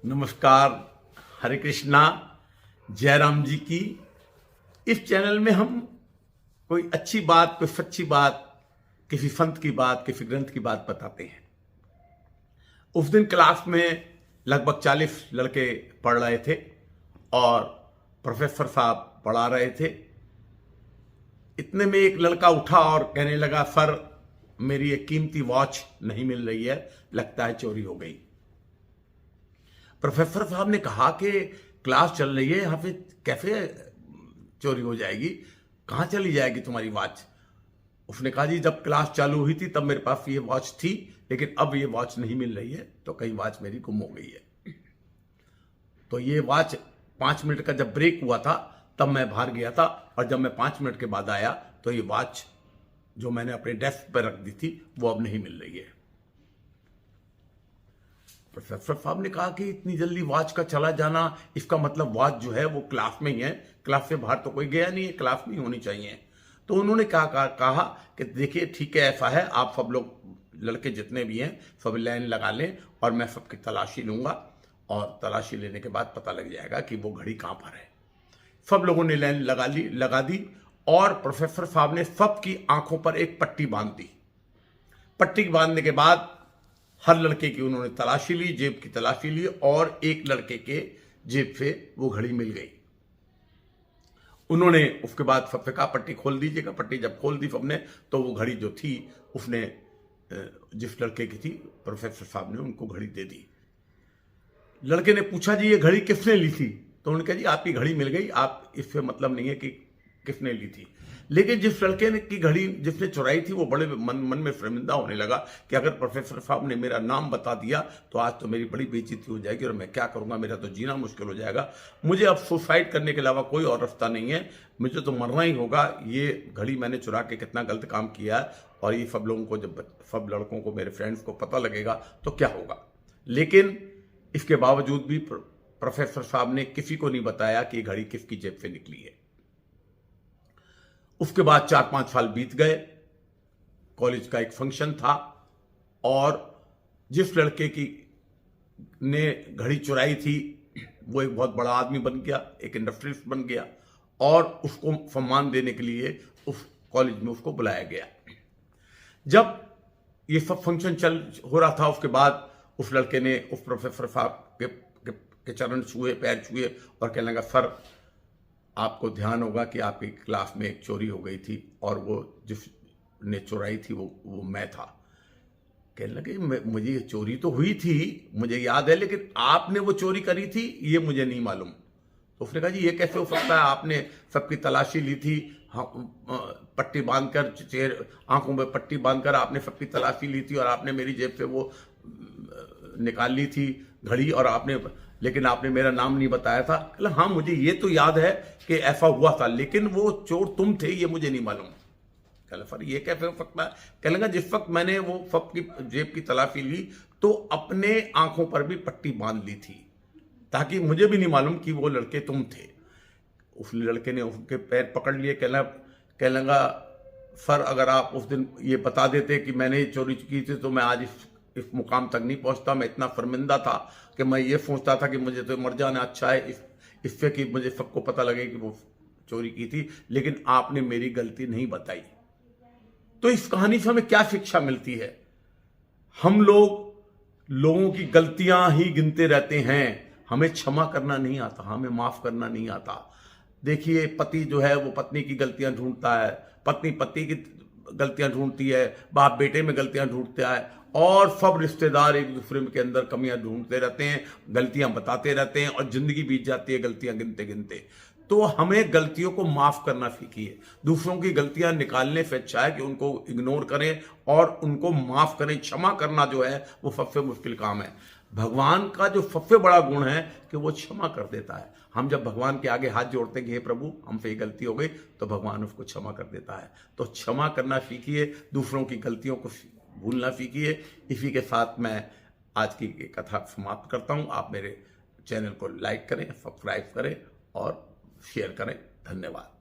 नमस्कार, हरे कृष्णा, जय राम जी की। इस चैनल में हम कोई अच्छी बात, कोई सच्ची बात, किसी संत की बात, किसी ग्रंथ की बात बताते हैं। उस दिन क्लास में लगभग 40 लड़के पढ़ रहे थे और प्रोफेसर साहब पढ़ा रहे थे। इतने में एक लड़का उठा और कहने लगा, सर मेरी एक कीमती वॉच नहीं मिल रही है, लगता है चोरी हो गई। प्रोफेसर साहब ने कहा कि क्लास चल रही है, यहां पे कैसे चोरी हो जाएगी, कहां चली जाएगी तुम्हारी वॉच। उसने कहा, जी जब क्लास चालू हुई थी तब मेरे पास ये वॉच थी, लेकिन अब ये वॉच नहीं मिल रही है, तो कहीं वॉच मेरी गुम हो गई है। तो ये वॉच 5 मिनट का जब ब्रेक हुआ था तब मैं बाहर गया था, और जब मैं 5 मिनट के बाद आया तो ये वॉच जो मैंने अपने डेस्क पर रख दी थी वो अब नहीं मिल रही है। प्रोफेसर साहब ने कहा कि इतनी जल्दी वॉच का चला जाना, इसका मतलब वॉच जो है वो क्लास में ही है, क्लास से बाहर तो कोई गया नहीं है, क्लास में ही होनी चाहिए। तो उन्होंने कहा कि देखिए ठीक है, ऐसा है, आप सब लोग लड़के जितने भी हैं सब लाइन लगा लें और मैं सबकी तलाशी लूंगा, और तलाशी लेने के बाद पता लग जाएगा कि वो घड़ी कहां पर है। सब लोगों ने लाइन लगा दी और प्रोफेसर साहब ने सबकी आंखों पर एक पट्टी बांध दी। पट्टी बांधने के बाद हर लड़के की उन्होंने तलाशी ली, जेब की तलाशी ली, और एक लड़के के जेब से वो घड़ी मिल गई। उन्होंने उसके बाद सबसे कहा, पट्टी खोल दीजिएगा। पट्टी जब खोल दी सबने तो वो घड़ी जो थी उसने जिस लड़के की थी, प्रोफेसर साहब ने उनको घड़ी दे दी। लड़के ने पूछा, जी ये घड़ी किसने ली थी? तो उन्होंने कहा, जी आपकी घड़ी मिल गई, आप इससे मतलब नहीं है कि किसने ली थी। लेकिन जिस लड़के ने की घड़ी जिसने चुराई थी वो बड़े मन में शर्मिंदा होने लगा कि अगर प्रोफेसर साहब ने मेरा नाम बता दिया तो आज तो मेरी बड़ी बेइज्जती हो जाएगी और मैं क्या करूंगा, मेरा तो जीना मुश्किल हो जाएगा। मुझे अब सुसाइड करने के अलावा कोई और रास्ता नहीं है, मुझे तो मरना ही होगा। ये घड़ी मैंने चुरा के कितना गलत काम किया है, और ये सब लोगों को, जब सब लड़कों को, मेरे फ्रेंड्स को पता लगेगा तो क्या होगा। लेकिन इसके बावजूद भी प्रोफेसर साहब ने किसी को नहीं बताया कि घड़ी किसकी जेब से निकली है। उसके बाद 4-5 साल बीत गए, कॉलेज का एक फंक्शन था और जिस लड़के की ने घड़ी चुराई थी वो एक बहुत बड़ा आदमी बन गया, एक इंडस्ट्रियलिस्ट बन गया, और उसको सम्मान देने के लिए उस कॉलेज में उसको बुलाया गया। जब ये सब फंक्शन हो रहा था, उसके बाद उस लड़के ने उस प्रोफेसर साहब के चरण छुए, पैर छुए और कहने लगा, सर आपको ध्यान होगा कि आपकी क्लास में एक चोरी हो गई थी और वो जिसने चुराई थी वो मैं था। कहने लगे, मुझे ये चोरी तो हुई थी, मुझे याद है, लेकिन आपने वो चोरी करी थी ये मुझे नहीं मालूम। तो उसने कहा, जी ये कैसे हो सकता है, आपने सबकी तलाशी ली थी, पट्टी बांधकर, आंखों में पट्टी बांधकर आपने सबकी तलाशी ली थी और आपने मेरी जेब से वो निकाल ली थी घड़ी, और लेकिन आपने मेरा नाम नहीं बताया था। कहला, हाँ मुझे ये तो याद है कि ऐसा हुआ था, लेकिन वो चोर तुम थे ये मुझे नहीं मालूम। कहला, सर ये कैसे हो सकता है? कहने लगा, जिस वक्त मैंने वो सबकी जेब की तलाशी ली तो अपने आंखों पर भी पट्टी बांध ली थी ताकि मुझे भी नहीं मालूम कि वो लड़के तुम थे। उस लड़के ने उसके पैर पकड़ लिए। कहने लगा, सर अगर आप उस दिन ये बता देते कि मैंने चोरी की थी तो मैं आज इस मुकाम तक नहीं पहुंचता। मैं इतना शर्मिंदा था कि मैं ये सोचता था कि मुझे तो मर जाना अच्छा है इससे कि मुझे सबको पता लगे कि वो चोरी की थी, लेकिन आपने मेरी गलती नहीं बताई। तो इस कहानी से हमें क्या शिक्षा मिलती है? हम लोगों की गलतियां ही गिनते रहते हैं, हमें क्षमा करना नहीं आता, हमें माफ करना नहीं आता। देखिए, पति जो है वो पत्नी की गलतियां ढूंढता है, पत्नी पति की गलतियां ढूंढती है, बाप बेटे में गलतियां ढूंढता है, और सब रिश्तेदार एक दूसरे के अंदर कमियां ढूंढते रहते हैं, गलतियां बताते रहते हैं, और जिंदगी बीत जाती है गलतियां गिनते गिनते। तो हमें गलतियों को माफ करना सीखिए। दूसरों की गलतियां निकालने से अच्छा है कि उनको इग्नोर करें और उनको माफ करें। क्षमा करना जो है वो सबसे मुश्किल काम है। भगवान का जो सबसे बड़ा गुण है कि वो क्षमा कर देता है। हम जब भगवान के आगे हाथ जोड़ते हैं कि हे प्रभु हमसे ये गलती हो गई, तो भगवान उसको क्षमा कर देता है। तो क्षमा करना सीखिए, दूसरों की गलतियों को भूलना सीखिए। इसी के साथ मैं आज की कथा समाप्त करता हूं। आप मेरे चैनल को लाइक करें, सब्सक्राइब करें और शेयर करें। धन्यवाद।